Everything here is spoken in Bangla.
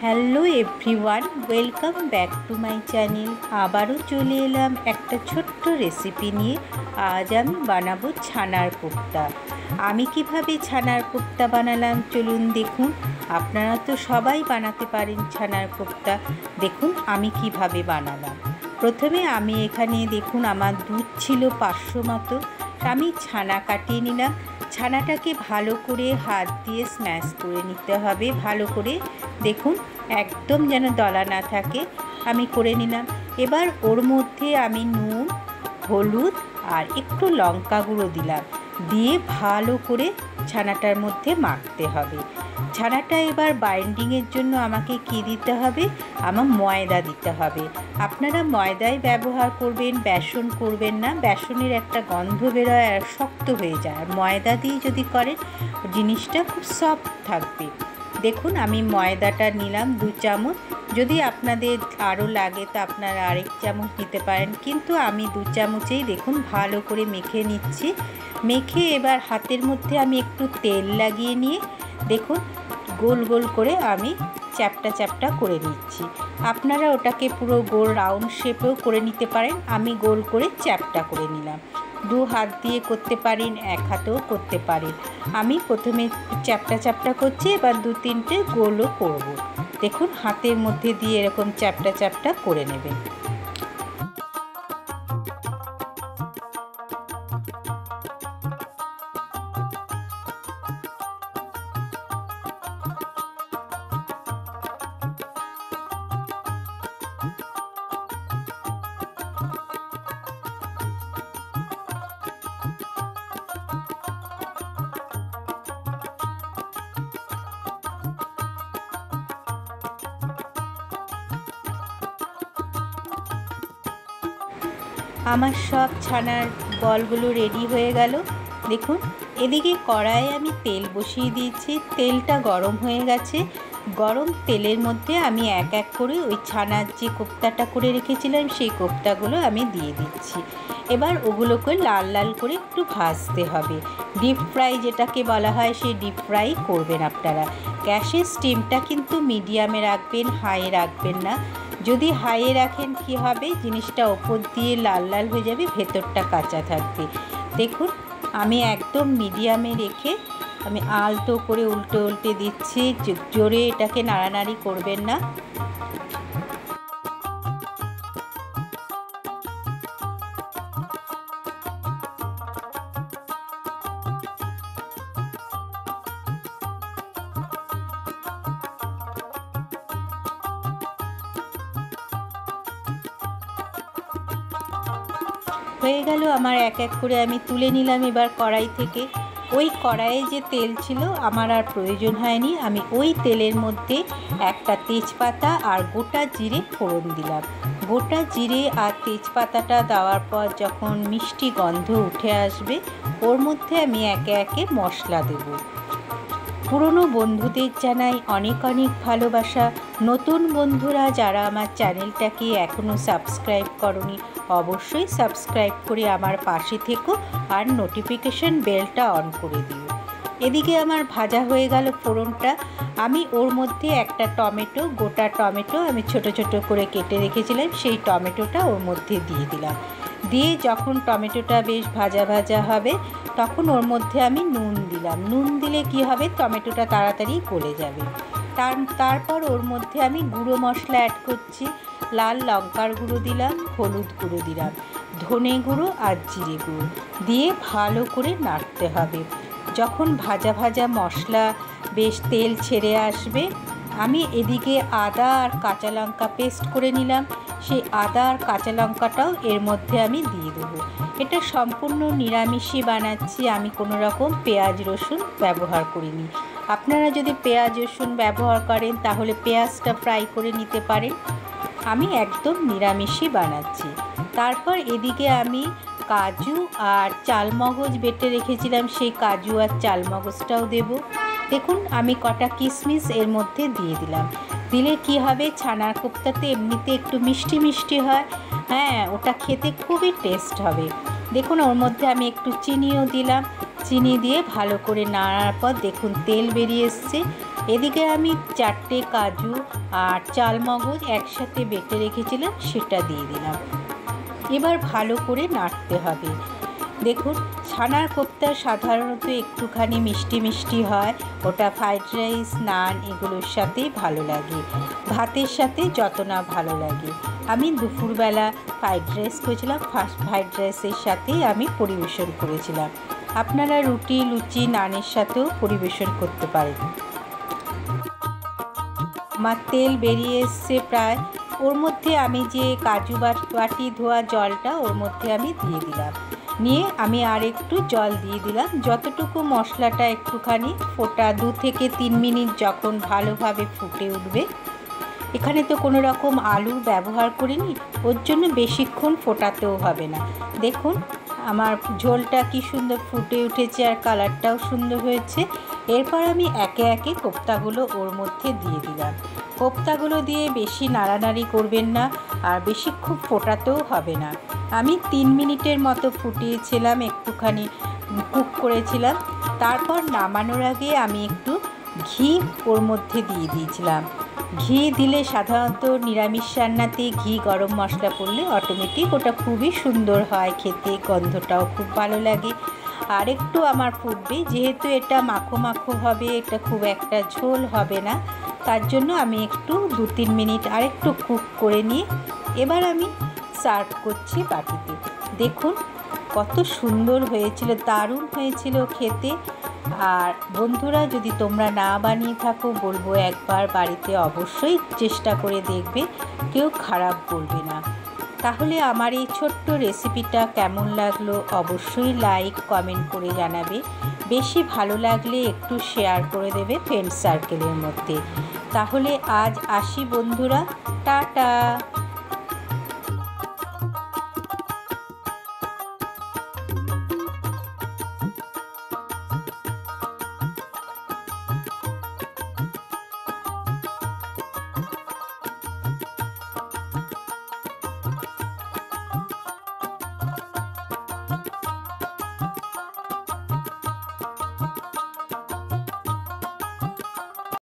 Hello everyone, welcome back to my channel. আবারও চলে এলাম একটা ছোট্ট রেসিপি নিয়ে। আজ আমি বানাবো ছানার কোপ্তা। আমি কিভাবে ছানার কোপ্তা বানালাম চলুন দেখুন। আপনারা তো সবাই বানাতে পারেন ছানার কোপ্তা। দেখুন আমি কিভাবে বানালাম। প্রথমে আমি এখানে দেখুন আমার দুধ ছিল 500 মতো। আমি ছানা কাটিয়ে নিলাম। ছানাটাকে ভালো করে হাত দিয়ে স্ম্যাশ করে নিতে হবে ভালো করে, দেখুন একদম যেন দলা না থাকে আমি করে নিলাম। এবার ওর মধ্যে আমি নুন, হলুদ আর একটু লঙ্কা গুঁড়ো দিলাম, দিয়ে ভালো করে ছানাটার মধ্যে মাখতে হবে। ছানাটা এবার বাইন্ডিংয়ের জন্য আমাকে কি দিতে হবে, আমার ময়দা দিতে হবে। আপনারা ময়দাই ব্যবহার করবেন, বেসন করবেন না। বেসনের একটা গন্ধ বেরোয় আর শক্ত হয়ে যায়, আর ময়দা দিয়ে যদি করেন জিনিসটা খুব সফট থাকবে। দেখুন আমি ময়দাটা নিলাম 2 চামচ। যদি আপনাদের আরও লাগে তো আপনারা আরেক চামচ নিতে পারেন, কিন্তু আমি 2 চামচেই দেখুন ভালো করে মেখে নিচ্ছি। মেখে এবার হাতের মধ্যে আমি একটু তেল লাগিয়ে নিয়ে দেখুন গোল গোল করে আমি চ্যাপটা চ্যাপটা করে নিচ্ছি। আপনারা ওটাকে পুরো গোল রাউন্ড শেপেও করে নিতে পারেন। আমি গোল করে চ্যাপটা করে নিলাম। 2 হাত দিয়ে করতে পারেন, 1 হাতেও করতে পারেন। আমি প্রথমে চ্যাপটা চ্যাপটা করছি, এবার 2-3টে গোলও করব। দেখুন হাতের মধ্যে দিয়ে এরকম চ্যাপটা চ্যাপটা করে নেবেন। আমার সব ছানার বলগুলো রেডি হয়ে গেল। দেখুন এদিকে কড়াইয়ে আমি তেল বসিয়ে দিয়েছি, তেলটা গরম হয়ে গেছে। গরম তেলের মধ্যে আমি এক এক করে ওই ছানার যে কোপ্তাটা করে রেখেছিলাম সেই কোপ্তাগুলো আমি দিয়ে দিচ্ছি। এবার ওগুলোকে লাল লাল করে একটু ভাজতে হবে। ডিপ ফ্রাই যেটাকে বলা হয় সেই ডিপ ফ্রাই করবেন আপনারা। গ্যাসের স্টিমটা কিন্তু মিডিয়ামে রাখবেন, হাই রাখবেন না। যদি হাইয়ে রাখেন কি হবে, জিনিসটা ওপর দিয়ে লাল লাল হয়ে যাবে, ভেতরটা কাঁচা থাকবে। দেখুন আমি একদম মিডিয়ামে রেখে আমি আলতো করে উল্টে উল্টে দিচ্ছি, জোরে এটাকে নাড়ানাড়ি করবেন না। হয়ে গেল আমার, এক এক করে আমি তুলে নিলাম এবার কড়াই থেকে। ওই কড়াইয়ে যে তেল ছিল আমার আর প্রয়োজন হয়নি। আমি ওই তেলের মধ্যে একটা তেজপাতা আর গোটা জিরে ফোড়ন দিলাম। গোটা জিরে আর তেজপাতাটা দেওয়ার পর যখন মিষ্টি গন্ধ উঠে আসবে, ওর মধ্যে আমি একে একে মশলা দেব। পুরনো বন্ধুদের জানাই অনেক অনেক ভালোবাসা। নতুন বন্ধুরা যারা আমার চ্যানেলটাকে এখনও সাবস্ক্রাইব করনি, অবশ্যই সাবস্ক্রাইব করে আমার পাশে থেকো আর নোটিফিকেশন বেলটা অন করে দিও। এদিকে আমার ভাজা হয়ে গেল ফোড়নটা। আমি ওর মধ্যে একটা টমেটো, গোটা টমেটো আমি ছোট ছোট করে কেটে রেখেছিলাম, সেই টমেটোটা ওর মধ্যে দিয়ে দিলাম। দিয়ে যখন টমেটোটা বেশ ভাজা ভাজা হবে তখন ওর মধ্যে আমি নুন দিলাম। নুন দিলে কি হবে, টমেটোটা তাড়াতাড়ি গলে যাবে। তারপর ওর মধ্যে আমি গুঁড়ো মশলা অ্যাড করছি। লাল লঙ্কার গুঁড়ো দিলাম, হলুদ গুঁড়ো দিলাম, ধনে গুঁড়ো আর জিরে গুঁড়ো দিয়ে ভালো করে নাড়তে হবে। যখন ভাজা ভাজা মশলা বেশ তেল ছেড়ে আসবে, আমি এদিকে আদা আর কাঁচা লঙ্কা পেস্ট করে নিলাম, সেই আদা আর কাঁচা লঙ্কাটাও এর মধ্যে আমি দিয়ে দেবো। এটা সম্পূর্ণ নিরামিষই বানাচ্ছি, আমি কোনো রকম পেঁয়াজ রসুন ব্যবহার করিনি। আপনারা যদি পেঁয়াজ রসুন ব্যবহার করেন তাহলে পেঁয়াজটা ফ্রাই করে নিতে পারেন। আমি একদম নিরামিষই বানাচ্ছি। তারপর এদিকে আমি কাজু আর চালমগজ বেটে রেখেছিলাম, সেই কাজু আর চালমগজটাও দেব। দেখুন আমি কটা কিশমিশ এর মধ্যে দিয়ে দিলাম। দিলে কি হবে, ছানার কোপ্তাতে এমনিতে একটু মিষ্টি মিষ্টি হয়, হ্যাঁ ওটা খেতে খুবই টেস্ট হবে। দেখুন ওর মধ্যে আমি একটু চিনিও দিলাম। চিনি দিয়ে ভালো করে নাড়ার পর দেখুন তেল বেরিয়ে এসছে। এদিকে আমি 4টে কাজু আর চালমগজ একসাথে বেটে রেখেছিলাম, সেটা দিয়ে দিলাম। এবার ভালো করে নাড়তে হবে। দেখুন, ছানার কোপ্তা সাধারণত একটুখানি মিষ্টি মিষ্টি হয়, ওটা ফ্রাইড রাইস, নান এগুলোর সাথেই ভালো লাগে, ভাতের সাথে যত না ভালো লাগে। আমি দুপুরবেলা ফ্রাইড রাইস করেছিলাম, ফ্রাইড রাইসের সাথেই আমি পরিবেশন করেছিলাম। আপনারা রুটি, লুচি, নানের সাথেও পরিবেশন করতে পারেন। আমার তেল বেরিয়ে এসছে প্রায়, ওর মধ্যে আমি যে কাজু বাটি ধোয়া জলটা ওর মধ্যে আমি দিয়ে দিলাম, নিয়ে আমি আর একটু জল দিয়ে দিলাম, যতটুকু মশলাটা একটুখানি ফোটা 2 থেকে 3 মিনিট যখন ভালোভাবে ফুটে উঠবে। এখানে তো কোনো রকম আলু ব্যবহার করিনি, ওর জন্য বেশিক্ষণ ফোটাতেও হবে না। দেখুন আমার ঝোলটা কি সুন্দর ফুটে উঠেছে আর কালারটাও সুন্দর হয়েছে। এরপর আমি একে একে কোপ্তাগুলো ওর মধ্যে দিয়ে দিলাম। কোপ্তাগুলো দিয়ে বেশি নাড়ানাড়ি করবেন না, আর বেশিক্ষণ ফোটাতেও হবে না। আমি 3 মিনিটের মতো ফুটিয়েছিলাম, একটুখানি কুক করেছিলাম। তারপর নামানোর আগে আমি একটু ঘি ওর মধ্যে দিয়ে দিয়েছিলাম। ঘি দিলে সাধারণত নিরামিষ রান্নাতে ঘি গরম মশলা পড়লে অটোমেটিক ওটা খুবই সুন্দর হয় খেতে, গন্ধটাও খুব ভালো লাগে। আর একটু আমার ফুটবে, যেহেতু এটা মাখো মাখো হবে, এটা খুব একটা ঝোল হবে না, তার জন্য আমি একটু 2-3 মিনিট আরেকটু কুক করে নিয়ে এবার আমি সার্ভ করছি বাটিতে। দেখুন কত সুন্দর হয়েছিল, দারুণ হয়েছিল খেতে। আর বন্ধুরা, যদি তোমরা না বানিয়ে থাকো বলবো একবার বাড়িতে অবশ্যই চেষ্টা করে দেখবে, কেউ খারাপ বলবে না। তাহলে আমার এই ছোট্ট রেসিপিটা কেমন লাগলো অবশ্যই লাইক কমেন্ট করে জানাবে। বেশি ভালো লাগলে একটু শেয়ার করে দেবে ফ্রেন্ড সার্কেলের মধ্যে। তাহলে আজ আসি বন্ধুরা, টাটা।